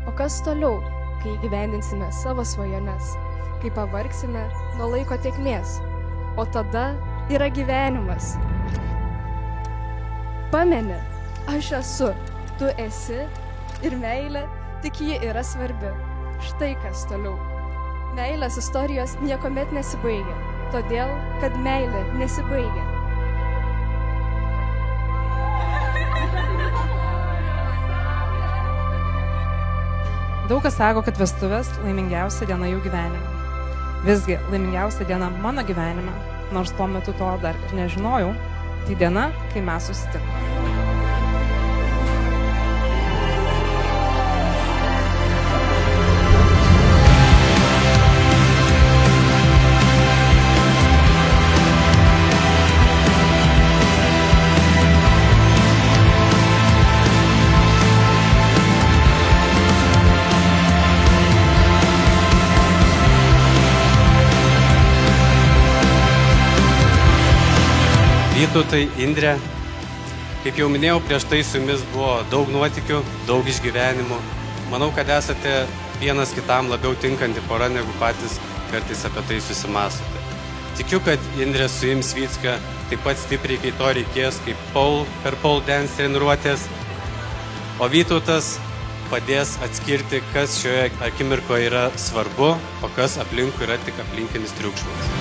O kas toliau, kai įgyvendinsime savo svajones, kai pavargsime nuo laiko tėkmės, o tada yra gyvenimas. Pameni, aš esu, tu esi ir meilė, tik ji yra svarbi. Štai kas toliau. Meilės istorijos niekuomet nesibaigia, todėl, kad meilė nesibaigia. Daug kas sako, kad vestuvės laimingiausia diena jų gyvenime. Visgi laimingiausia diena mano gyvenime, nors tuo metu to dar ir nežinojau, tai diena, kai mes susitikome. Vytautai, Indrė, kaip jau minėjau, prieš tai su jumis buvo daug nuotykių, daug išgyvenimų. Manau, kad esate vienas kitam labiau tinkanti pora, negu patys kartais apie tai susimąstote. Tikiu, kad Indrė suims Vycką taip pat stipriai, kai to reikės, kaip per pole dance treniruotės, o Vytautas padės atskirti, kas šioje akimirkoje yra svarbu, o kas aplinkui yra tik aplinkinis triukšmas.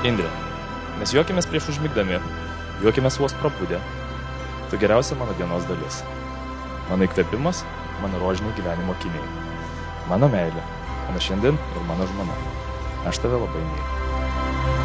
Indrė, mes juokėmės prieš užmigdami, juokėmės vos prabudę. Tu geriausia mano dienos dalis. Mano įkvėpimas, mano rožiniai gyvenimo akiniai. Mano meilė, mano šiandien ir mano žmona. Aš tave labai myliu.